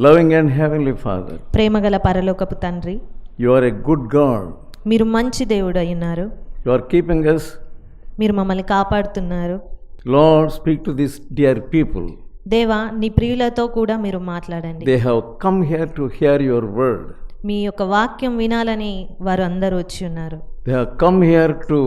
Loving and Heavenly Father, ప్రేమగల పరలోకపు తండ్రి, you are a good God. మీరు మంచి దేవుడు అయినారు. You are keeping us. మీరు మమ్మల్ని కాపాడుతున్నారు. Lord, speak to these dear people. దేవా, నీ ప్రియులతో కూడా మీరు మాట్లాడండి. They have come here to hear your word. మీ యొక్క వాక్యం వినాలని వారు అందరూ వచ్చి ఉన్నారు. They have come here to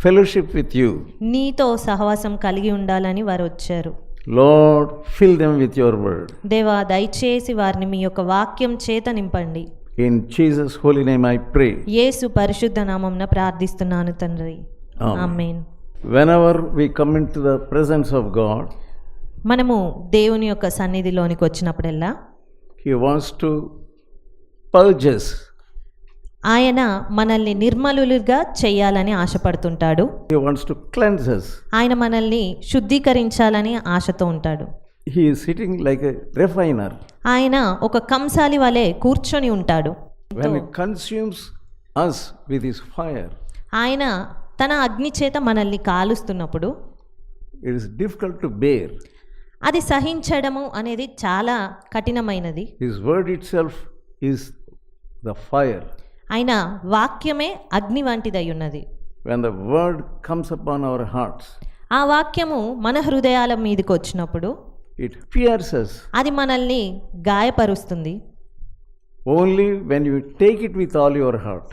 fellowship with you. నీతో సహవాసం కలిగి ఉండాలని వారు వచ్చారు. Lord, fill them with your word. దేవా, దయచేసి వారిని మీ యొక్క వాక్యం చేత నింపండి. In Jesus' holy name I pray. యేసు పరిశుద్ధ నామమున ప్రార్థిస్తున్నాను తండ్రి. ఆమేన్. Whenever we come into the presence of God, మనము దేవుని యొక్క సన్నిధిలోనికి వచ్చినప్పుడల్లా He wants to purge us. ఆయన మనల్ని నిర్మలులుగా చేయాలని ఆశపడుతుంటాడు. He wants to cleanse us. ఆయన మనల్ని శుద్ధీకరించాలని ఆశతో ఉంటాడు. He is sitting like a refiner. ఆయన ఒక కంసాలి వలె కూర్చొని ఉంటాడు. When He consumes us with His fire, ఆయన తన అగ్ని చేత మనల్ని కాలుస్తున్నప్పుడు it is difficult to bear. అది సహించడము అనేది చాలా కఠినమైనది. His word itself is the fire. ఆయన వాక్యమే అగ్ని వంటిదై ఉన్నది. When the word comes upon our hearts, ఆ వాక్యము మన హృదయాల మీదకి వచ్చినప్పుడు it pierces. అది మనల్ని గాయపరుస్తుంది. Only when you take it with all your heart.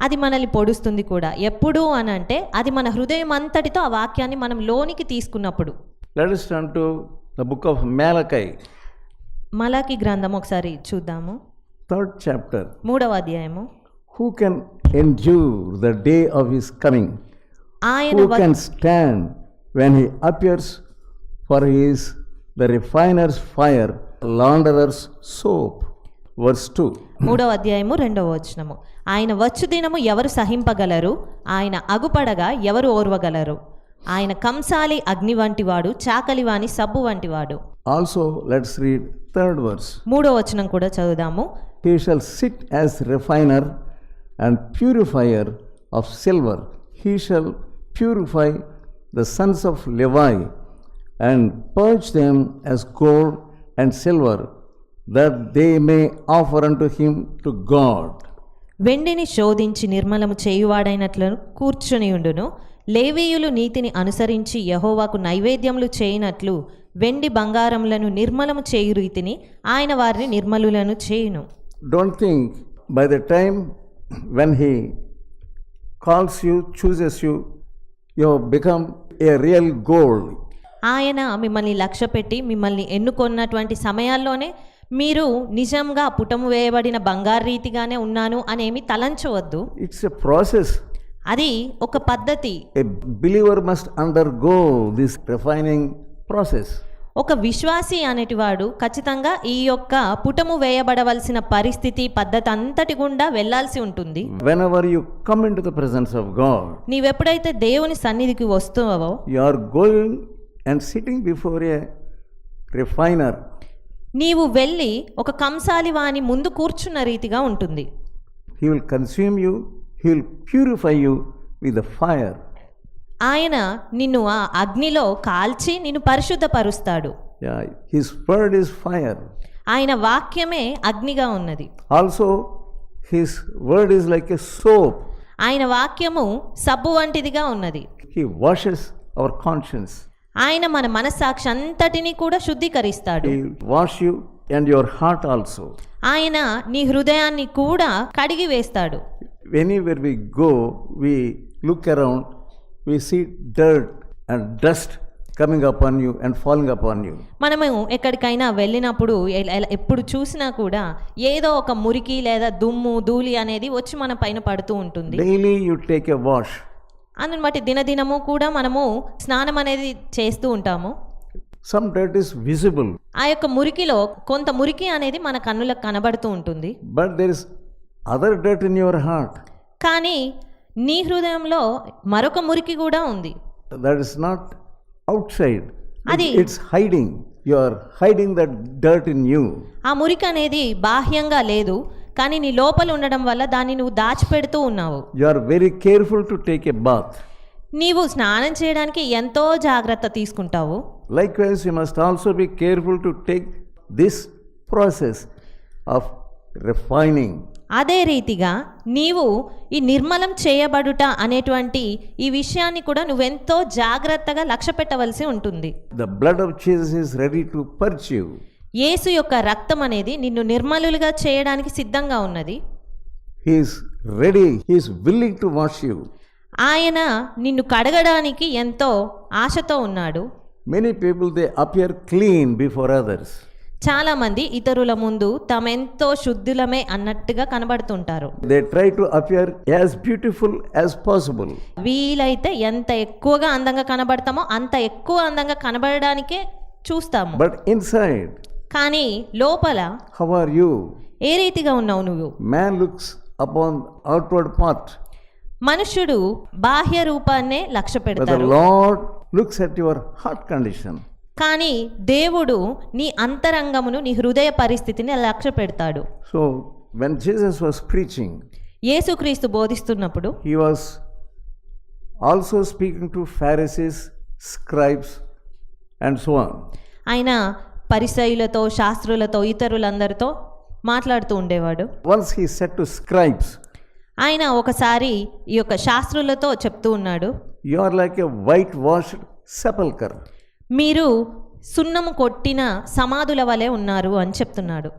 అది మనల్ని పొడుస్తుంది కూడా. ఎప్పుడు అని అంటే అది మన హృదయం అంతటితో ఆ వాక్యాన్ని మనం లోనికి తీసుకున్నప్పుడు. Let us turn to the book of Malachi, మలాకి గ్రంథం ఒకసారి చూద్దాము. 3rd chapter. 3వ అధ్యాయము. Who can endure the day of His coming? Who can stand when He appears? For He is the refiner's fire, launderer's soap. Verse 2. 3వ అధ్యాయము 2వ వచనము. ఆయన వచ్చు దినము ఎవరు సహింపగలరు? ఆయన అగుపడగా ఎవరు ఓర్వగలరు? ఆయన కంసాలి అగ్ని వంటివాడు, చాకలివాని సబ్బు వంటివాడు. Also, let's read 3rd verse. 3వ వచనం కూడా చదువుదాము. He shall sit as refiner and purifier of silver. He shall purify the sons of Levi and purge them as gold and silver, that they may offer unto Him to God. వెండిని శోధించి నిర్మలము చేయువాడైనట్లు కూర్చుని ఉండును. లేవీయులు నీతిని అనుసరించి యెహోవాకు నైవేద్యములు చేయనట్లు వెండి బంగారములను నిర్మలము చేయు రీతిని ఆయన వారిని నిర్మలులను చేయును. Don't think by the time when He calls you, chooses you, you have become a real gold. ఆయన మిమ్మల్ని లక్ష్యపెట్టి మిమ్మల్ని ఎన్నుకొన్నటువంటి సమయాల్లోనే మీరు నిజంగా పుటము వేయబడిన బంగారు రీతిగానే ఉన్నాను అనేమి తలంచవద్దు. It's a process. అది ఒక పద్ధతి. A believer must undergo this refining process. ఒక విశ్వాసి అనేటివాడు ఖచ్చితంగా ఈ యొక్క పుటము వేయబడవలసిన పరిస్థితి పద్ధతి అంతటి గుండా వెళ్లాల్సి ఉంటుంది. Whenever you come into the presence of God, నీవెప్పుడైతే దేవుని సన్నిధికి వస్తావో you are going and sitting before a refiner. నీవు వెళ్ళి ఒక కంసాలి వాని ముందు కూర్చున్న రీతిగా ఉంటుంది. He will consume you, He will purify you with the fire. ఆయన నిన్ను ఆ అగ్నిలో కాల్చి నిన్ను పరిశుద్ధపరుస్తాడు. Yeah, His word is fire. ఆయన వాక్యమే అగ్నిగా ఉన్నది. Also, His word is like a soap. ఆయన వాక్యము సబ్బు వంటిదిగా ఉన్నది. He washes our conscience. ఆయన మన మనస్సాక్షి అంతటిని కూడా శుద్ధీకరిస్తాడు. He will wash you and your heart also. ఆయన నీ హృదయాన్ని కూడా కడిగి వేస్తాడు. Anywhere we go, we look around, we see dirt and dust coming upon you and falling upon you. మనము ఎక్కడికైనా వెళ్ళినప్పుడు ఎప్పుడు చూసినా కూడా ఏదో ఒక మురికి లేదా దుమ్ము ధూళి అనేది వచ్చి మన పైన పడుతూ ఉంటుంది. Daily you take a wash. అందుని బట్టి దినదినము కూడా మనము స్నానం అనేది చేస్తూ ఉంటాము. Some dirt is visible. ఆ యొక్క మురికిలో కొంత మురికి అనేది మన కన్నులకు కనబడుతూ ఉంటుంది. But there is other dirt in your heart. కానీ నీ హృదయంలో మరొక మురికి కూడా ఉంది. That is not outside. అది It's hiding. You are hiding that dirt in you. ఆ మురికి అనేది బాహ్యంగా లేదు, కానీ నీ లోపల ఉండడం వల్ల దాన్ని నువ్వు దాచిపెడుతూ ఉన్నావు. You are very careful to take a bath. నీవు స్నానం చేయడానికి ఎంతో జాగ్రత్త తీసుకుంటావు. Likewise, you must also be careful to take this process of refining. అదే రీతిగా నీవు ఈ నిర్మలం చేయబడుట అనేటువంటి ఈ విషయాన్ని కూడా నువ్వెంతో జాగ్రత్తగా లక్ష్య పెట్టవలసి ఉంటుంది. The blood of Jesus is ready to purge you. యేసు యొక్క రక్తం అనేది నిన్ను నిర్మలులుగా చేయడానికి సిద్ధంగా ఉన్నది. He is ready, he is willing to wash you. ఆయన నిన్ను కడగడానికి ఎంతో ఆశతో ఉన్నాడు. Many people, they appear clean before others. చాలామంది ఇతరుల ముందు తామెంతో శుద్ధులమే అన్నట్టుగా కనబడుతుంటారు. They try to appear as beautiful as possible. వీలైతే ఎంత ఎక్కువగా అందంగా కనబడతామో అంత ఎక్కువ అందంగా కనబడడానికే చూస్తాము. But inside, కానీ లోపల how are you? ఏ రీతిగా ఉన్నావు నువ్వు? Man looks upon outward part, మనుష్యుడు బాహ్య రూపాన్నే లక్ష్య but the పెడతారు. Lord looks at your heart condition. కానీ దేవుడు నీ అంతరంగమును, నీ హృదయ పరిస్థితిని లక్ష్య పెడతాడు. So when Jesus was preaching, యేసుక్రీస్తు బోధిస్తున్నప్పుడు he was also speaking to Pharisees, scribes, and so on. ఆయన పరిసయ్యులతో, శాస్త్రులతో, ఇతరులందరితో మాట్లాడుతూ ఉండేవాడు. Once he said to scribes, ఆయన ఒకసారి ఈ యొక్క శాస్త్రులతో చెప్తూ ఉన్నాడు, you are like a whitewashed sepulchre. మీరు సున్నము కొట్టిన సమాధుల వలె ఉన్నారు అని చెప్తున్నాడు.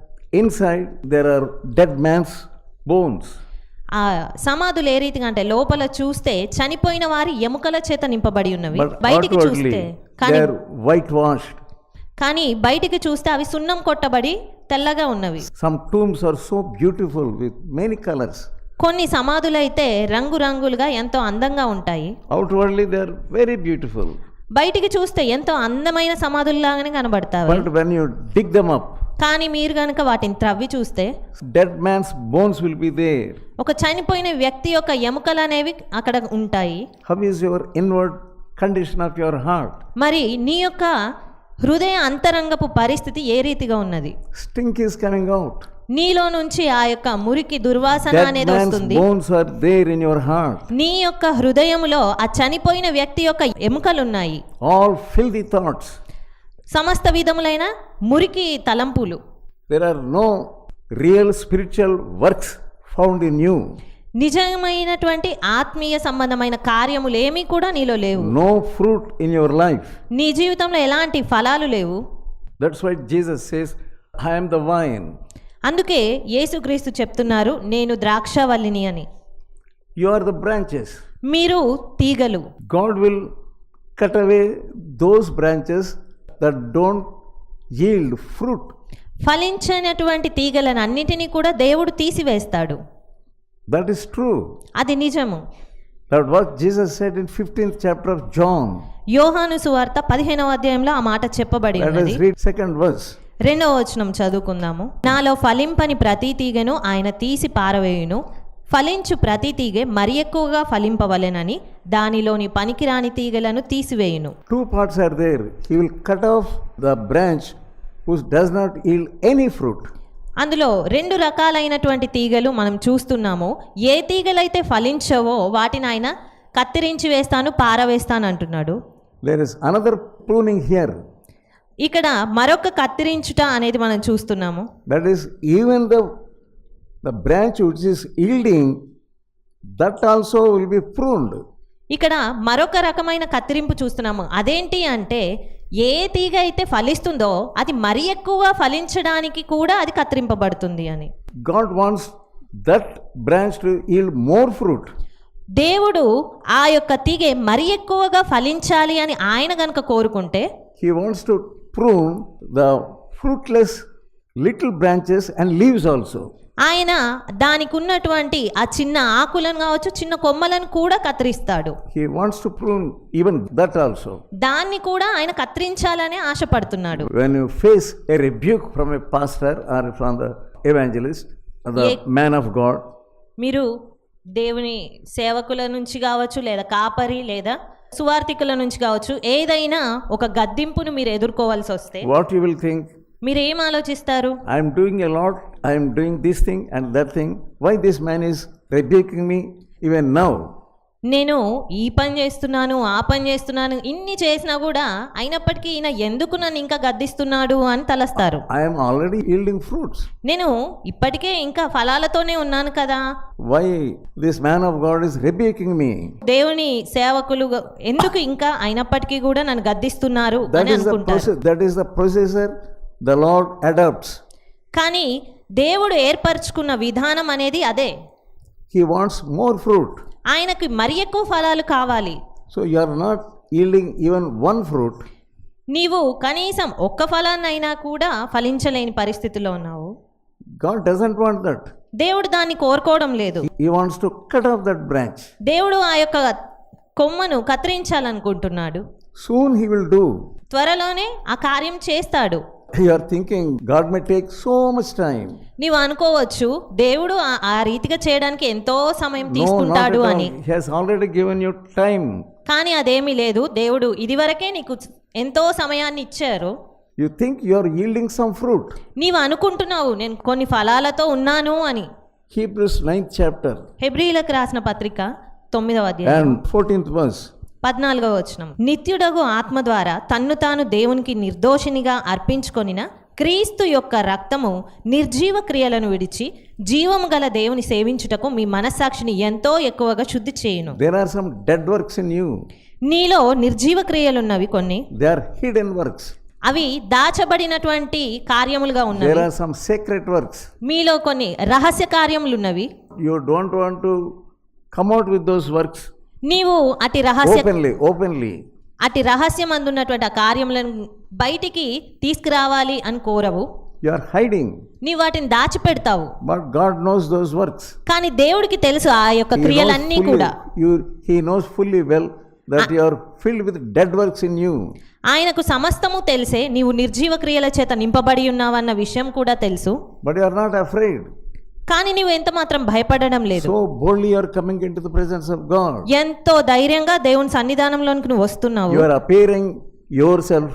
Inside there are dead man's bones. ఆ సమాధులు ఏ రీతిగా అంటే లోపల చూస్తే చనిపోయిన వారి ఎముకల చేత నింపబడి ఉన్నవి, But బయటికి చూస్తే they are whitewashed. కానీ బయటికి చూస్తే అవి సున్నం కొట్టబడి తెల్లగా ఉన్నవి. Some tombs are so beautiful with many colors. కొన్ని సమాధులైతే రంగురంగులుగా ఎంతో అందంగా ఉంటాయి. Outwardly they are very beautiful. బయటికి చూస్తే ఎంతో అందమైన సమాధుల్లాగానే కనబడతాయి. But when you dig them up, కానీ మీరు కనుక వాటిని త్రవ్వి చూస్తే dead man's bones will be there. ఒక చనిపోయిన వ్యక్తి యొక్క ఎముకలు అనేవి అక్కడ ఉంటాయి. How is your inward condition of your heart? మరి నీ యొక్క హృదయ అంతరంగపు పరిస్థితి ఏ రీతిగా ఉన్నది? Stink is coming out. నీలో నుంచి ఆ యొక్క మురికి దుర్వాసన Dead అనేది man's వస్తుంది. bones are there in your heart. నీ యొక్క హృదయములో ఆ చనిపోయిన వ్యక్తి యొక్క ఎముకలున్నాయి. All filthy thoughts. సమస్త విధములైన మురికి తలంపులు. There are no real spiritual works found in you. నిజమైనటువంటి ఆత్మీయ సంబంధమైన కార్యములు ఏమీ కూడా నీలో లేవు. No fruit in your life. నీ జీవితంలో ఎలాంటి ఫలాలు లేవు. That's why Jesus says, I am the vine. అందుకే యేసుక్రీస్తు చెప్తున్నారు, నేను ద్రాక్షవల్లిని అని. You are the branches. మీరు తీగలు. God will cut away those branches that don't yield fruit. ఫలించినటువంటి తీగలను అన్నిటినీ కూడా దేవుడు తీసివేస్తాడు. That is true. అది నిజము. That what Jesus said in 15th chapter of John. యోహాను సువార్త 15వ అధ్యాయంలో ఆ మాట చెప్పబడి Let ఉన్నది. us read second verse. 2వ వచనం చదువుకుందాము. నాలో ఫలింపని ప్రతి తీగను ఆయన తీసి పారవేయును, ఫలించు ప్రతి తీగె మరి ఎక్కువగా ఫలింపవలెనని దానిలోని పనికిరాని తీగలను తీసివేయును. Two parts are there. He will cut off the branch which does not yield any fruit. అందులో 2 రకాలైనటువంటి తీగలు మనం చూస్తున్నాము. ఏ తీగలైతే ఫలించవో వాటిని ఆయన కత్తిరించి వేస్తాను, పారవేస్తాను అంటున్నాడు. There is another pruning here. ఇక్కడ మరొక కత్తిరించుట అనేది మనం చూస్తున్నాము. That is, even the branch which is yielding, that also will be pruned. ఇక్కడ మరొక రకమైన కత్తిరింపు చూస్తున్నాము. అదేంటి అంటే ఏ తీగ అయితే ఫలిస్తుందో అది మరి ఎక్కువగా ఫలించడానికి కూడా అది కత్తిరింపబడుతుంది అని. God wants that branch to yield more fruit. దేవుడు ఆ యొక్క తీగ మరి ఎక్కువగా ఫలించాలి అని ఆయన గనుక కోరుకుంటే He wants to prune the fruitless little branches and leaves also. ఆయన దానికి ఉన్నటువంటి ఆ చిన్న ఆకులను కావచ్చు, చిన్న కొమ్మలను కూడా కత్తిరిస్తాడు. He wants to prune even that also. దాన్ని కూడా ఆయన కత్తిరించాలని ఆశపడుతున్నాడు. When you face a rebuke from a pastor or from the evangelist or the man of God, మీరు దేవుని సేవకుల నుంచి కావచ్చు, లేదా కాపరి లేదా సువార్థికుల నుంచి కావచ్చు, ఏదైనా ఒక గద్దింపును మీరు ఎదుర్కోవాల్సి వస్తే what you will think? మీరు ఏం ఆలోచిస్తారు? I am doing a lot, I am doing this thing and that thing. Why this man is rebuking me even now? నేను ఈ పని చేస్తున్నాను, ఆ పని చేస్తున్నాను, ఇన్ని చేసినా కూడా అయినప్పటికీ ఈయన ఎందుకు నన్ను ఇంకా గద్దిస్తున్నాడు అని తలస్తారు. I am already yielding fruits. నేను ఇప్పటికే ఇంకా ఫలాలతోనే ఉన్నాను కదా, Why this man of God is rebuking me? దేవుని సేవకులు ఎందుకు ఇంకా అయినప్పటికీ కూడా నన్ను గద్దిస్తున్నారు అని అనుకుంటారు. That is the procedure the Lord adopts. కానీ దేవుడు ఏర్పరచుకున్న విధానం అనేది అదే. He wants more fruit. ఆయనకి మరి ఎక్కువ ఫలాలు కావాలి. So you are not yielding even one fruit. నీవు కనీసం ఒక్క ఫలాన్నైనా కూడా ఫలించలేని పరిస్థితిలో ఉన్నావు. God doesn't want that. దేవుడు దాన్ని కోరుకోవడం లేదు. He wants to cut off that branch. దేవుడు ఆ యొక్క కొమ్మను కత్తిరించాలనుకుంటున్నాడు. Soon he will do. త్వరలోనే ఆ కార్యం చేస్తాడు. You are thinking God may take so much time. నీవు అనుకోవచ్చు దేవుడు ఆ రీతిగా చేయడానికి ఎంతో సమయం తీసుకుంటాడు అని. He has already given you time. కానీ అదేమీ లేదు. దేవుడు ఇదివరకే నీకు ఎంతో సమయాన్ని ఇచ్చారు. You think you are yielding some fruit. నీవు అనుకుంటున్నావు నేను కొన్ని ఫలాలతో ఉన్నాను అని. Hebrews 9th chapter హెబ్రీయులకు రాసిన పత్రిక 9వ అధ్యాయం and 14th verse. 14వ వచనం. నిత్యుడగు ఆత్మ ద్వారా తన్ను తాను దేవునికి నిర్దోషినిగా అర్పించుకొనిన క్రీస్తు యొక్క రక్తము నిర్జీవ క్రియలను విడిచి జీవము గల దేవుని సేవించుటకు మీ మనస్సాక్షిని ఎంతో ఎక్కువగా శుద్ధి చేయును. There are some dead works in you. నీలో నిర్జీవ క్రియలున్నవి కొన్ని. They are hidden works. అవి దాచబడినటువంటి కార్యములుగా ఉన్నవి. There are some secret works. మీలో కొన్ని రహస్య కార్యములున్నవి. You don't want to come out with those works నీవు అతి రహస్య openly. అతి రహస్యం అందున్నటువంటి ఆ కార్యములను బయటికి తీసుకురావాలి అని కోరవు. You are hiding. నీవు వాటిని దాచిపెడతావు. But God knows those works. కానీ దేవుడికి తెలుసు ఆ యొక్క క్రియలన్నీ కూడా. He knows fully well that you are filled with dead works in you. ఆయనకు సమస్తము తెలిసే నీవు నిర్జీవ క్రియల చేత నింపబడి ఉన్నావన్న విషయం కూడా తెలుసు. But you are not afraid. కానీ నీవు ఎంత మాత్రం భయపడడం లేదు. So boldly you are coming into the presence of God. ఎంతో ధైర్యంగా దేవుని సన్నిధానంలోనికి నువ్వు వస్తున్నావు. You are appearing yourself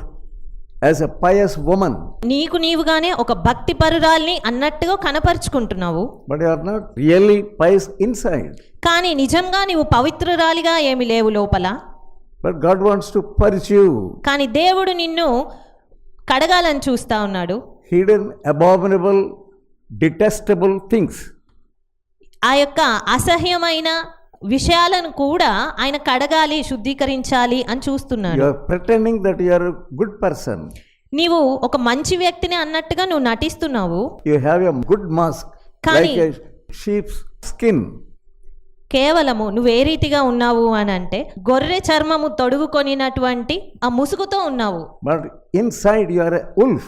as a pious woman. నీకు నీవుగానే ఒక భక్తి పరురాల్ని అన్నట్టుగా కనపరుచుకుంటున్నావు. But you are not really pious inside. కానీ నిజంగా నీవు పవిత్రురాలిగా ఏమి లేవు లోపల. But God wants to purge you. కానీ దేవుడు నిన్ను కడగాలని చూస్తా ఉన్నాడు. Hidden, abominable, detestable things. ఆ యొక్క అసహ్యమైన విషయాలను కూడా ఆయన కడగాలి, శుద్ధీకరించాలి అని చూస్తున్నాడు. You are pretending that you are a good person. నీవు ఒక మంచి వ్యక్తిని అన్నట్టుగా నువ్వు నటిస్తున్నావు. You have a good mask like a sheep's skin. కేవలము నువ్వు ఏ రీతిగా ఉన్నావు అని అంటే గొర్రె చర్మము తొడుగుకొనినటువంటి ఆ ముసుగుతో ఉన్నావు. But inside you are a wolf.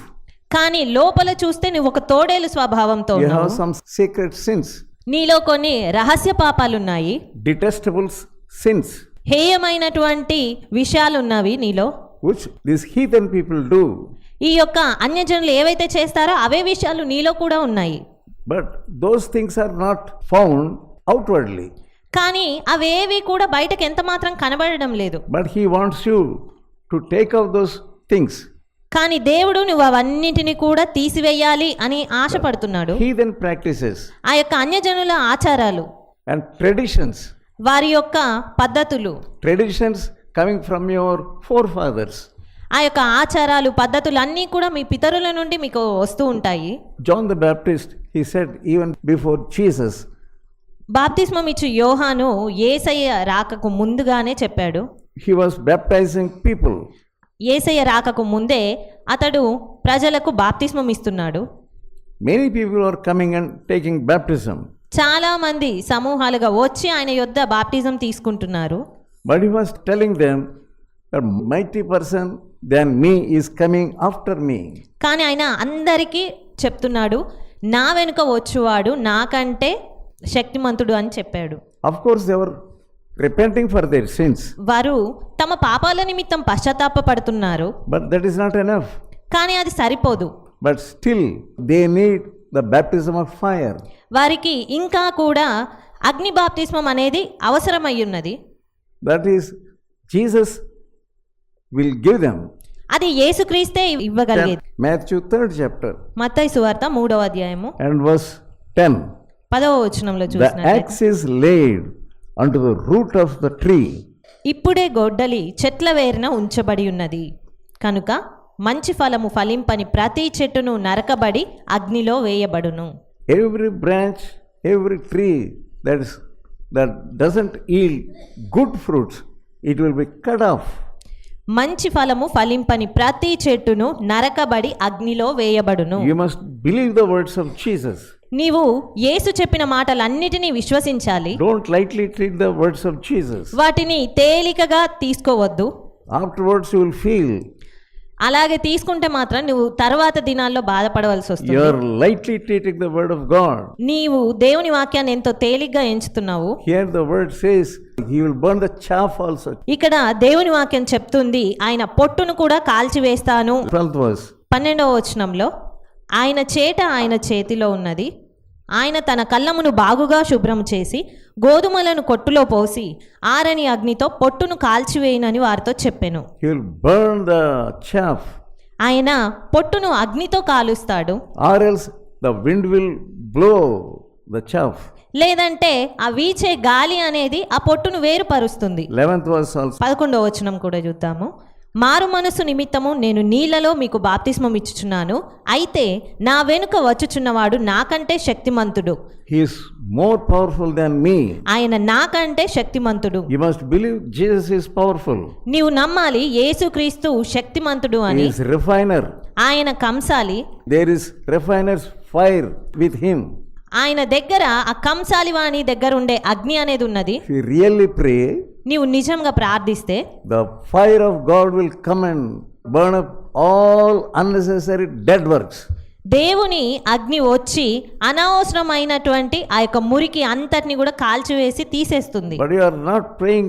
కానీ లోపల చూస్తే నువ్వు ఒక తోడేలు స్వభావంతో You ఉన్నావు. have some secret sins. నీలో కొన్ని రహస్య పాపాలున్నాయి. Detestable sins. హేయమైనటువంటి విషయాలున్నవి నీలో. Which these heathen people do. ఈ యొక్క అన్యజనులు ఏవైతే చేస్తారో అవే విషయాలు నీలో కూడా ఉన్నాయి. But those things are not found outwardly. కానీ అవేవి కూడా బయటకు ఎంత మాత్రం కనబడడం లేదు. But he wants you to take out those things. కానీ దేవుడు నువ్వు అవన్నింటిని కూడా తీసివేయాలి అని ఆశపడుతున్నాడు. Heathen practices. ఆ యొక్క అన్యజనుల ఆచారాలు And traditions. వారి యొక్క పద్ధతులు. Traditions coming from your forefathers. ఆ యొక్క ఆచారాలు పద్ధతులు అన్నీ కూడా మీ పితరుల నుండి మీకు వస్తూ ఉంటాయి. John the Baptist, he said even before Jesus. బాప్తిస్మం ఇచ్చు యోహాను యేసయ్య రాకకు ముందుగానే చెప్పాడు. He was baptizing people. యేసయ్య రాకకు ముందే అతడు ప్రజలకు బాప్తిస్మం ఇస్తున్నాడు. Many people are coming and taking baptism. చాలా మంది సమూహాలుగా వచ్చి ఆయన యొద్ద బాప్టిజం తీసుకుంటున్నారు. But he was telling them, a mighty person than me is coming after me. కానీ ఆయన అందరికీ చెప్తున్నాడు, నా వెనుక వచ్చువాడు నాకంటే శక్తిమంతుడు అని చెప్పాడు. Of course they were repenting for their sins. వారు తమ పాపాల నిమిత్తం పశ్చాత్తాపపడుతున్నారు. But that is not enough. కానీ అది సరిపోదు. But still they need the baptism of fire. వారికి ఇంకా కూడా అగ్ని బాప్తిస్మం అనేది అవసరమయ్యున్నది. That is, Jesus will give them. అది యేసుక్రీస్తే ఇవ్వగలిగేది. Matthew 3rd chapter మత్తయి సువార్త 3వ అధ్యాయము and verse 10. 10వ వచనంలో The చూసినట్లయితే axe is laid unto the root of the tree. ఇప్పుడే గొడ్డలి చెట్ల వేరున ఉంచబడి ఉన్నది కనుక మంచి ఫలము ఫలింపని ప్రతి చెట్టును నరకబడి అగ్నిలో వేయబడును. Every branch, every tree that doesn't yield good fruits, it will be cut off. మంచి ఫలము ఫలింపని ప్రతి చెట్టును నరకబడి అగ్నిలో వేయబడును. You must believe the words of Jesus. నీవు యేసు చెప్పిన మాటలన్నిటినీ విశ్వసించాలి. Don't lightly treat the words of Jesus. వాటిని తేలికగా తీసుకోవద్దు. Afterwards you will feel అలాగే తీసుకుంటే మాత్రం నువ్వు తర్వాత దినాల్లో బాధపడవలసి you వస్తుంది. are lightly treating the word of God. నీవు దేవుని వాక్యాన్ని ఎంతో తేలిగ్గా ఎంచుతున్నావు. Here the word says he will burn the chaff also. ఇక్కడ దేవుని వాక్యం చెప్తుంది ఆయన పొట్టును కూడా కాల్చివేస్తాను. 12th verse. 12వ వచనంలో ఆయన చేట ఆయన చేతిలో ఉన్నది, ఆయన తన కళ్ళమును బాగుగా శుభ్రం చేసి గోధుమలను కొట్టులో పోసి ఆరని అగ్నితో పొట్టును కాల్చివేయనని వారితో చెప్పెను. He will burn the chaff, ఆయన పొట్టును అగ్నితో కాలుస్తాడు, or else the wind will blow the chaff. లేదంటే ఆ వీచే గాలి అనేది ఆ పొట్టును వేరుపరుస్తుంది. 11th verse also. 11వ వచనం కూడా చూద్దాము. మారు మనసు నిమిత్తము నేను నీళ్లలో మీకు బాప్తిస్మం ఇచ్చుచున్నాను, అయితే నా వెనుక వచ్చుచున్నవాడు నాకంటే శక్తిమంతుడు, He is more powerful than me. ఆయన నాకంటే శక్తిమంతుడు. You must believe Jesus is powerful. నీవు నమ్మాలి యేసుక్రీస్తు శక్తిమంతుడు He అని. is refiner. ఆయన కంసాలి, There is refiner's fire with him. ఆయన దగ్గర ఆ కంసాలి వాణి దగ్గర ఉండే అగ్ని అనేది ఉన్నది. If you really pray, నీవు నిజంగా ప్రార్థిస్తే the fire of God will come and burn up all unnecessary dead works. దేవుని అగ్ని వచ్చి అనవసరమైనటువంటి ఆ యొక్క మురికి అంతటిని కూడా కాల్చివేసి తీసేస్తుంది. But you are not praying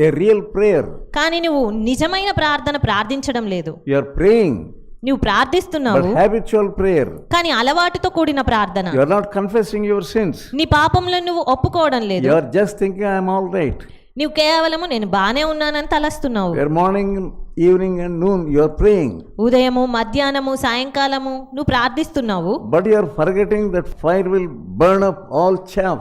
a real prayer. కానీ నువ్వు నిజమైన ప్రార్థన ప్రార్థించడం లేదు. You are praying, నువ్వు ప్రార్థిస్తున్నావు but habitual prayer. కానీ అలవాటుతో కూడిన ప్రార్థన. You are not confessing your sins. నీ పాపంలో నువ్వు ఒప్పుకోవడం లేదు. You are just thinking I am all right. నువ్వు కేవలము నేను బానే ఉన్నానని తలస్తున్నావు. Your morning, evening and noon you are praying. ఉదయము, మధ్యాహ్నము, సాయంకాలము నువ్వు ప్రార్థిస్తున్నావు. But you are forgetting that fire will burn up all chaff.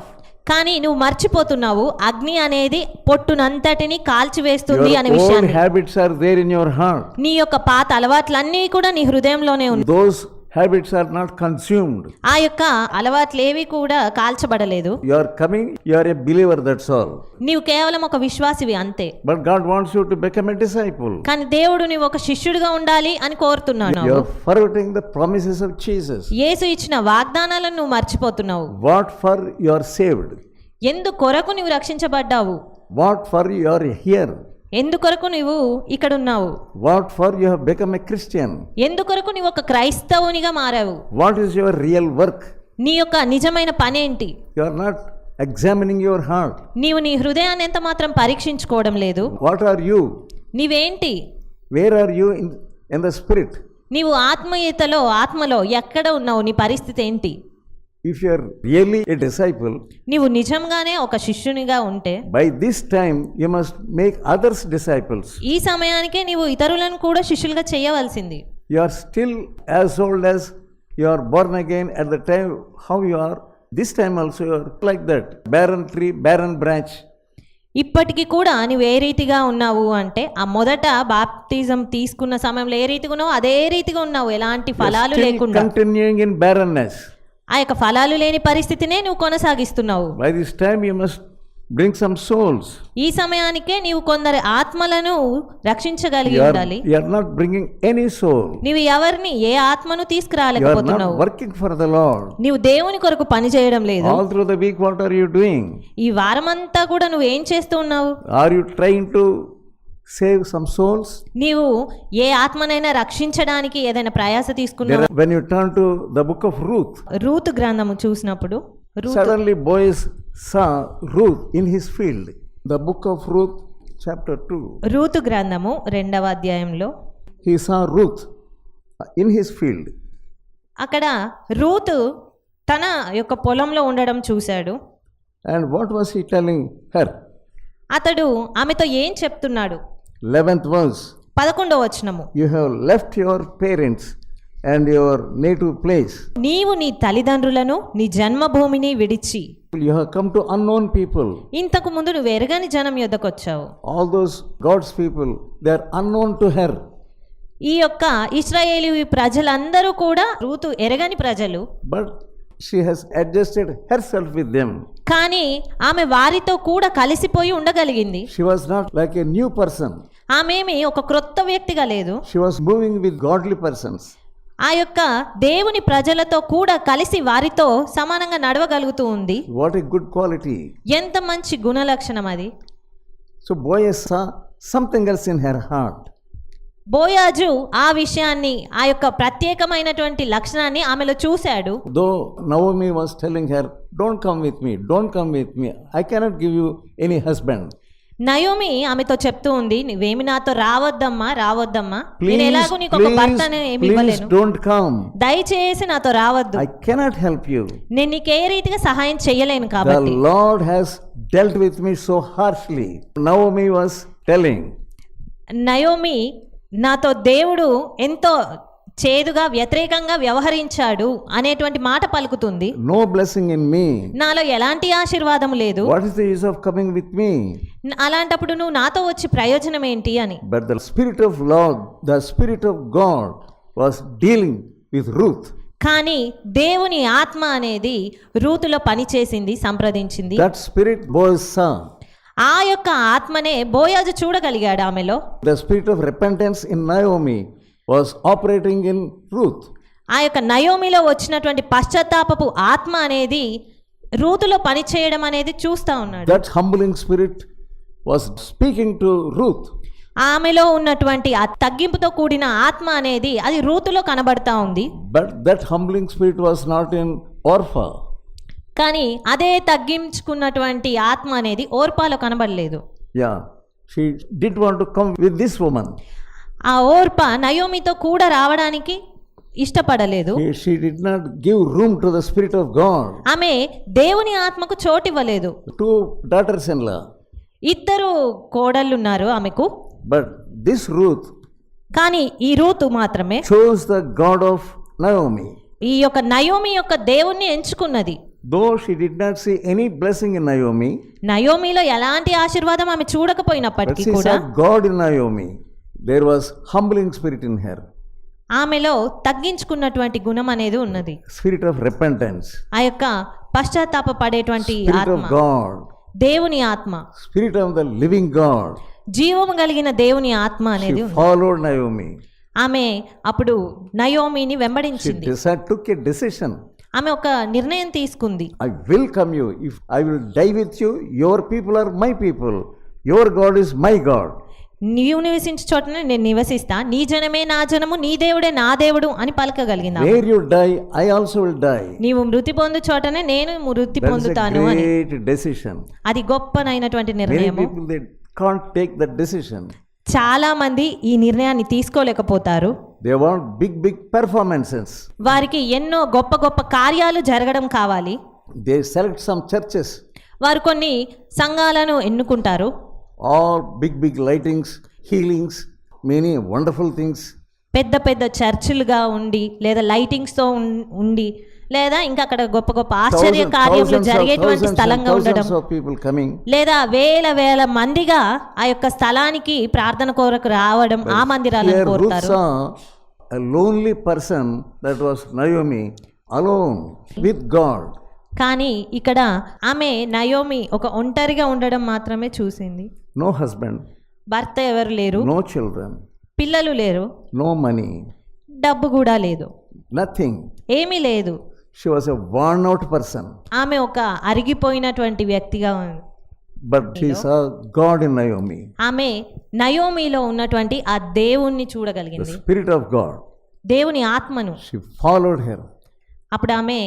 కానీ నువ్వు మర్చిపోతున్నావు అగ్ని అనేది పొట్టునంతటిని కాల్చివేస్తుంది Your అనే old విషయాన్ని. habits are there in your heart. నీ యొక్క పాత అలవాట్లన్నీ కూడా నీ హృదయంలోనే ఉన్నాయి. Those habits are not consumed. ఆ యొక్క అలవాట్లేవి కూడా కాల్చబడలేదు. You are coming, you are a believer, that's all. నీవు కేవలం ఒక విశ్వాసివి అంతే. But God wants you to become a disciple. కానీ దేవుడు నీవు ఒక శిష్యుడిగా ఉండాలి అని కోరుతున్నాను. You are forgetting the promises of Jesus. యేసు ఇచ్చిన వాగ్దానాలను నువ్వు మర్చిపోతున్నావు. What for you are saved? ఎందుకొరకు నువ్వు రక్షించబడ్డావు? What for you are here? ఎందుకొరకు నువ్వు ఇక్కడ ఉన్నావు? What for you have become a Christian? ఎందుకొరకు నువ్వు ఒక క్రైస్తవునిగా మారావు? What is your real work? నీ యొక్క నిజమైన పనేంటి? You are not examining your heart. నీవు నీ హృదయాన్ని ఎంత మాత్రం పరీక్షించుకోవడం లేదు. What are you? నీవేంటి? Where are you in the spirit? నీవు ఆత్మలో ఎక్కడ ఉన్నావు? నీ పరిస్థితి ఏంటి? If you are really a disciple, నీవు నిజంగానే ఒక శిష్యునిగా ఉంటే by this time you must make others disciples. ఈ సమయానికే నీవు ఇతరులను కూడా శిష్యులుగా చేయవలసింది. You are still as old as you are born again at the time how you are. This time also you are like that. Barren tree, barren branch. ఇప్పటికీ కూడా నువ్వు ఏ రీతిగా ఉన్నావు అంటే ఆ మొదట బాప్తిజం తీసుకున్న సమయంలో ఏ రీతిగా ఉన్నావు అదే రీతిగా ఉన్నావు, ఎలాంటి ఫలాలు Still లేకుండా. continuing in barrenness. ఆ యొక్క ఫలాలు లేని పరిస్థితినే నువ్వు కొనసాగిస్తున్నావు. By this time you must bring some souls. ఈ సమయానికే నీవు కొందరి ఆత్మలను రక్షించగలిగి ఉండాలి. You are not bringing any soul. నీవు ఎవరిని ఏ ఆత్మను You are తీసుకురాలేకపోతున్నావు. not working for the Lord. నీవు దేవుని కొరకు పని చేయడం లేదు. All through the week what are you doing? ఈ వారమంతా కూడా నువ్వు ఏం చేస్తూ ఉన్నావు? Are you trying to save some souls? నీవు ఏ ఆత్మనైనా రక్షించడానికి ఏదైనా ప్రయాస తీసుకున్నావు? When you turn to the book of Ruth, Ruth గ్రంథము చూసినప్పుడు suddenly Boaz saw Ruth in his field. The book of Ruth, chapter 2. Ruth గ్రంథము 2వ అధ్యాయంలో He saw Ruth in his field. అక్కడ రూతు తన యొక్క పొలంలో ఉండడం చూశాడు. And what was he telling her? అతడు ఆమెతో ఏం చెప్తున్నాడు? 11th verse. 11వ వచనము. You have left your parents and your native place. నీవు నీ తల్లిదండ్రులను నీ జన్మభూమిని విడిచి You have come to unknown people. ఇంతకు ముందు నువ్వు ఎరగని జనం యొద్దకొచ్చావు. All those God's people, they are unknown to her. ఈ యొక్క ఇశ్రాయేలు ప్రజలందరూ కూడా రూతు ఎరగని ప్రజలు. But she has adjusted herself with them. కానీ ఆమె వారితో కూడా కలిసిపోయి ఉండగలిగింది. She was not like a new person. ఆమెమి ఒక క్రొత్త వ్యక్తిగా లేదు. She was moving with godly persons. ఆ యొక్క దేవుని ప్రజలతో కూడా కలిసి వారితో సమానంగా నడవగలుగుతూ ఉంది. What a good quality. ఎంత మంచి గుణలక్షణం అది. So Boaz saw something else in her heart. బోయాజు ఆ విషయాన్ని, ఆ యొక్క ప్రత్యేకమైనటువంటి లక్షణాన్ని ఆమెలో చూశాడు. Though Naomi was telling her, don't come with me, don't come with me, I cannot give you any husband. Naomi ఆమెతో చెప్తూ ఉంది, నువ్వేమి నాతో రావద్దమ్మా, రావద్దమ్మా, నేను ఎలాగో నీకు ఒక భర్తను ఏమి ఇవ్వలేను, don't come. దయచేసి నాతో రావద్దు, I cannot help you. నేను నీకు ఏ రీతిగా సహాయం చేయలేను కాబట్టి. The Lord has dealt with me so harshly. Naomi was telling. Naomi, నాతో దేవుడు ఎంతో చేదుగా వ్యతిరేకంగా వ్యవహరించాడు అనేటువంటి మాట పలుకుతుంది. No blessing in me. నాలో ఎలాంటి ఆశీర్వాదం లేదు. What is the use of coming with me? అలాంటప్పుడు నువ్వు నాతో వచ్చి ప్రయోజనం ఏంటి అని. But the Spirit of Lord, the Spirit of God was dealing with Ruth. కానీ దేవుని ఆత్మ అనేది రూతులో పనిచేసింది, సంప్రదించింది. That spirit Boaz saw. ఆ యొక్క ఆత్మనే బోయాజు చూడగలిగాడు ఆమెలో. The spirit of repentance in Naomi was operating in Ruth. ఆ యొక్క నయోమిలో వచ్చినటువంటి పశ్చాత్తాపపు ఆత్మ అనేది రూతులో పనిచేయడం అనేది చూస్తా ఉన్నాడు. That humbling spirit was speaking to Ruth. ఆమెలో ఉన్నటువంటి ఆ తగ్గింపుతో కూడిన ఆత్మ అనేది అది రూతులో కనబడతా ఉంది. But that humbling spirit was not in Orpha. కానీ అదే తగ్గించుకున్నటువంటి ఆత్మ అనేది ఓర్పాలో కనబడలేదు. Yeah, she did want to come with this woman. ఆ ఓర్ప నయోమితో కూడా రావడానికి ఇష్టపడలేదు. She did not give room to the Spirit of God. ఆమె దేవుని ఆత్మకు చోటివ్వలేదు. Two daughters-in-law. ఇద్దరు కోడళ్ళున్నారు ఆమెకు. But this Ruth కానీ ఈ రూతు మాత్రమే chose the God of Naomi. ఈ యొక్క నయోమి యొక్క దేవుణ్ణి ఎంచుకున్నది. Though she did not see any blessing in Naomi, నయోమిలో ఎలాంటి ఆశీర్వాదం ఆమె చూడకపోయినప్పటికీ but she కూడా saw God in Naomi. There was humbling spirit in her. ఆమెలో తగ్గించుకున్నటువంటి గుణం అనేది ఉన్నది. Spirit of repentance. ఆ యొక్క పశ్చాత్తాప పడేటువంటి Spirit ఆత్మ, of God. దేవుని ఆత్మ, Spirit of the living God. జీవము కలిగిన దేవుని ఆత్మ అనేది She ఉంది. followed Naomi. ఆమె అప్పుడు నయోమిని She వెంబడించింది. took a decision. ఆమె ఒక నిర్ణయం తీసుకుంది. I will come you. If I will die with you, your people are my people. Your God is my God. నీవు నివసించే చోటనే నేను నివసిస్తా, నీ జనమే నా జనము, నీ దేవుడే నా దేవుడు అని పలకగలిగింది. Where you die, I also will die. నీవు మృతి పొందు చోటనే నేను మృతి That is a పొందుతాను అని. great decision. అది గొప్పనైనటువంటి Many నిర్ణయము. people they can't take that decision. చాలా మంది ఈ నిర్ణయాన్ని తీసుకోలేకపోతారు. They want big performances. వారికి ఎన్నో గొప్ప గొప్ప కార్యాలు జరగడం కావాలి. They select some churches. వారు కొన్ని సంఘాలను ఎన్నుకుంటారు. All big lightings, healings, many wonderful things. పెద్ద పెద్ద చర్చిలుగా ఉండి లేదా లైటింగ్స్తో ఉండి లేదా ఇంకా అక్కడ గొప్ప గొప్ప ఆశ్చర్య కార్యములు జరిగేటువంటి స్థలంగా ఉండడం, Thousands of people coming. లేదా వేల మందిగా ఆ యొక్క స్థలానికి ప్రార్థన కొరకు రావడం, ఆ మందిరాలను Here Ruth కోరుతారు. saw a lonely person, that was Naomi, alone with God. కానీ ఇక్కడ ఆమె నయోమి ఒక ఒంటరిగా ఉండడం మాత్రమే చూసింది. No husband, భర్త ఎవరు లేరు, no children, పిల్లలు లేరు, no money, డబ్బు కూడా లేదు, nothing. ఏమీ లేదు. She was a worn out person. ఆమె ఒక అరిగిపోయినటువంటి వ్యక్తిగా ఉంది. But she saw God in Naomi. ఆమె నయోమిలో ఉన్నటువంటి ఆ దేవుణ్ణి The చూడగలిగింది, Spirit of God. దేవుని ఆత్మను. She followed her. అప్పుడు ఆమె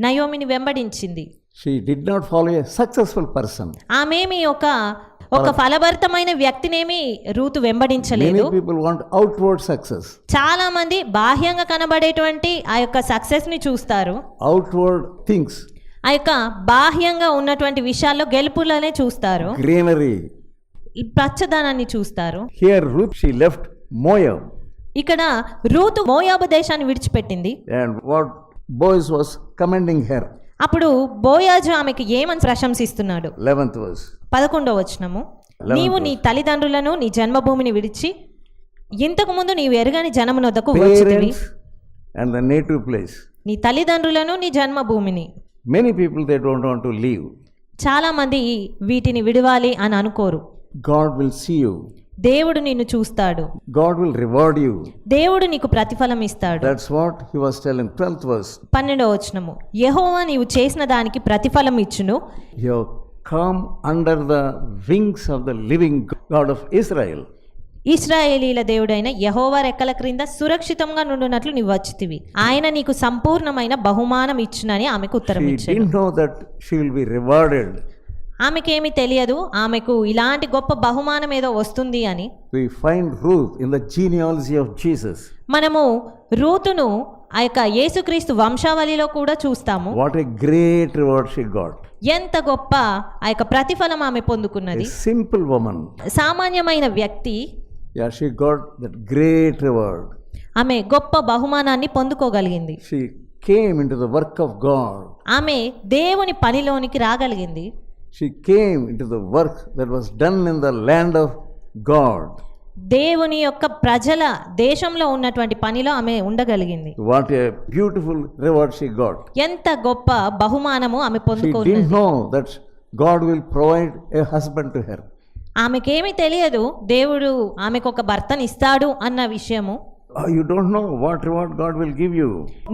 నయోమిని వెంబడించింది. She did not follow a successful person. ఆమెమి ఒక ఫలభరితమైన వ్యక్తినేమి రూతు Many వెంబడించలేదు. people want outward success. చాలా మంది బాహ్యంగా కనబడేటువంటి ఆ యొక్క సక్సెస్ ని చూస్తారు. Outward things. ఆ యొక్క బాహ్యంగా ఉన్నటువంటి విషయాల్లో గెలుపులనే చూస్తారు, Greenery. ఈ పచ్చదనాన్ని చూస్తారు. Here Ruth, she left Moab. ఇక్కడ రూతు మోయాబు దేశాన్ని విడిచిపెట్టింది. And what Boaz was commending her. అప్పుడు బోయాజు ఆమెకి ఏమని ప్రశంసిస్తున్నాడు? 11th verse. 11వ వచనము, నీవు నీ తల్లిదండ్రులను నీ జన్మభూమిని విడిచి ఇంతకు ముందు నీవు ఎరుగని జనమునొద్దకు వచ్చితివి. Parents and the native place. నీ తల్లిదండ్రులను నీ జన్మభూమిని. Many people, they don't want to leave. చాలా మంది వీటిని విడవాలి అని అనుకోరు. God will see you. దేవుడు నిన్ను చూస్తాడు. God will reward you. దేవుడు నీకు ప్రతిఫలం ఇస్తాడు. That's what he was telling. 12th verse. 12వ వచనము, యెహోవా నీవు చేసిన దానికి ప్రతిఫలం ఇచ్చును. You have come under the wings of the living God of Israel. ఇశ్రాయేలీల దేవుడైన యెహోవా రెక్కల క్రింద సురక్షితంగా నుండునట్లు నీవు వచ్చితివి. ఆయన నీకు సంపూర్ణమైన బహుమానం ఇచ్చునని ఆమెకు ఉత్తరం She ఇచ్చాడు. didn't know that she will be rewarded. ఆమెకేమీ తెలియదు ఆమెకు ఇలాంటి గొప్ప బహుమానం ఏదో వస్తుంది అని. We find Ruth in the genealogy of Jesus. మనము రూతును ఆ యొక్క యేసుక్రీస్తు వంశావళిలో కూడా చూస్తాము. What a great reward she got. ఎంత గొప్ప ఆ యొక్క ప్రతిఫలం ఆమె పొందుకున్నది. A simple woman. సామాన్యమైన వ్యక్తి, Yeah, she got that great reward. ఆమె గొప్ప బహుమానాన్ని పొందుకోగలిగింది. She came into the work of God. ఆమె దేవుని పనిలోనికి రాగలిగింది. She came into the work that was done in the land of God. దేవుని యొక్క ప్రజల దేశంలో ఉన్నటువంటి పనిలో ఆమె ఉండగలిగింది. What a beautiful reward she got. ఎంత గొప్ప బహుమానము ఆమె She పొందుకున్నది. didn't know that God will provide a husband to her. ఆమెకేమీ తెలియదు దేవుడు ఆమెకు ఒక భర్తని ఇస్తాడు అన్న విషయము. You don't know what reward God will give you.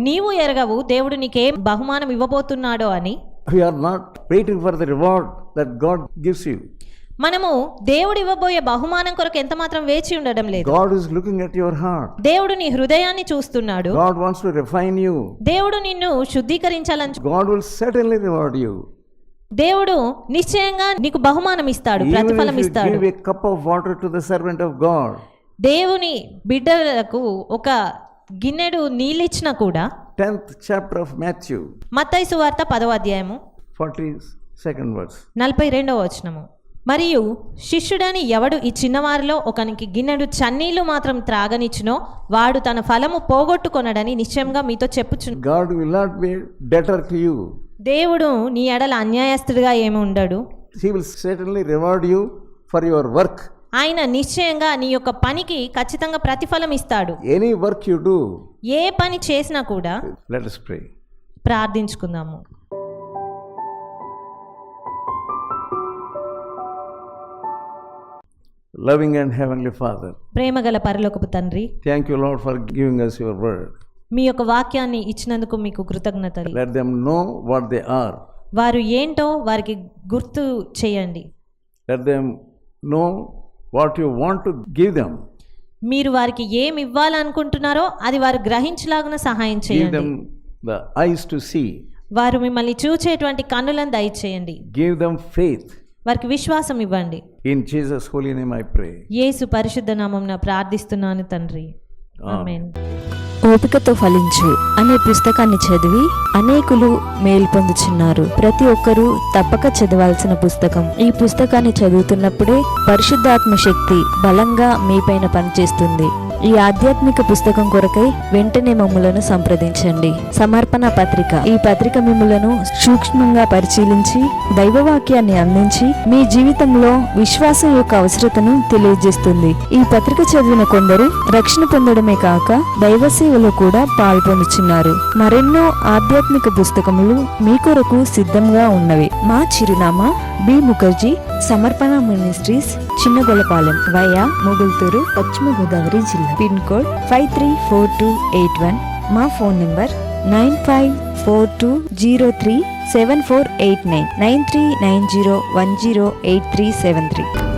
నీవు ఎరగవు దేవుడు నీకేం బహుమానం ఇవ్వబోతున్నాడో అని. We are not waiting for the reward that God gives you. మనము దేవుడు ఇవ్వబోయే బహుమానం కొరకు ఎంత మాత్రం వేచి ఉండడం లేదు. God is looking at your heart. దేవుడు నీ హృదయాన్ని చూస్తున్నాడు. God wants to refine you. దేవుడు నిన్ను శుద్ధీకరించాలని God will certainly reward you. దేవుడు నిశ్చయంగా నీకు బహుమానం ఇస్తాడు, Even ప్రతిఫలం if you ఇస్తాడు. give a cup of water to the servant of God. దేవుని బిడ్డలకు ఒక గిన్నెడు నీళ్ళిచ్చినా కూడా. 10th chapter of Matthew. మత్తయి సువార్త 10వ అధ్యాయము 42nd verse. 42వ వచనము, మరియు శిష్యుడని ఎవడు ఈ చిన్నవారిలో ఒకనికి గిన్నెడు చన్నీళ్లు మాత్రం త్రాగనిచ్చునో వాడు తన ఫలము పోగొట్టుకొనడని నిశ్చయంగా మీతో చెప్పుచు. God will not be debtor to you. దేవుడు నీ ఎడల అన్యాయస్తుడిగా ఏమి ఉండడు. He will certainly reward you for your work. ఆయన నిశ్చయంగా నీ యొక్క పనికి ఖచ్చితంగా ప్రతిఫలం ఇస్తాడు. Any work you do. ఏ పని చేసినా కూడా. Let us pray. ప్రార్థించుకుందాము. Loving and heavenly Father, ప్రేమగల పరలోకపు తండ్రి, thank you, Lord, for giving us your word. మీ యొక్క వాక్యాన్ని ఇచ్చినందుకు మీకు కృతజ్ఞతలు. Let them know what they are. వారు ఏంటో వారికి గుర్తు చేయండి. Let them know what you want to give them. మీరు వారికి ఏమి ఇవ్వాలనుకుంటున్నారో అది వారు గ్రహించలాగున సహాయం Give చేయండి. them the eyes to see. వారు మిమ్మల్ని చూచేటువంటి కన్నులను దయచేయండి. Give them faith. వారికి విశ్వాసం ఇవ్వండి. In Jesus' holy name I pray. యేసు పరిశుద్ధ నామమున ప్రార్థిస్తున్నాను తండ్రి. ఆమేన్. ఓపికతో ఫలించు అనే పుస్తకాన్ని చదివి అనేకులు మేలు పొందుచున్నారు. ప్రతి ఒక్కరూ తప్పక చదవాల్సిన పుస్తకం. ఈ పుస్తకాన్ని చదువుతున్నప్పుడే పరిశుద్ధాత్మ శక్తి బలంగా మీపైన పనిచేస్తుంది. ఈ ఆధ్యాత్మిక పుస్తకం కొరకై వెంటనే మమ్ములను సంప్రదించండి. సమర్పణ పత్రిక. ఈ పత్రిక మిమ్ములను సూక్ష్మంగా పరిశీలించి దైవవాక్యాన్ని అందించి మీ జీవితంలో విశ్వాసం యొక్క అవసరతను తెలియజేస్తుంది. ఈ పత్రిక చదివిన కొందరు రక్షణ పొందడమే కాక దైవ సేవలో కూడా పాల్పొందుచున్నారు. మరెన్నో ఆధ్యాత్మిక పుస్తకములు మీ కొరకు సిద్ధంగా ఉన్నవి. మా చిరునామా బి ముఖర్జీ, సమర్పణ మినిస్ట్రీస్, చిన్నగొలపాలెం, వయా మొగుల్తూరు, పశ్చిమ గోదావరి జిల్లా. Pin code 534281. మా ఫోన్ నంబర్ 9542037489 9390108373.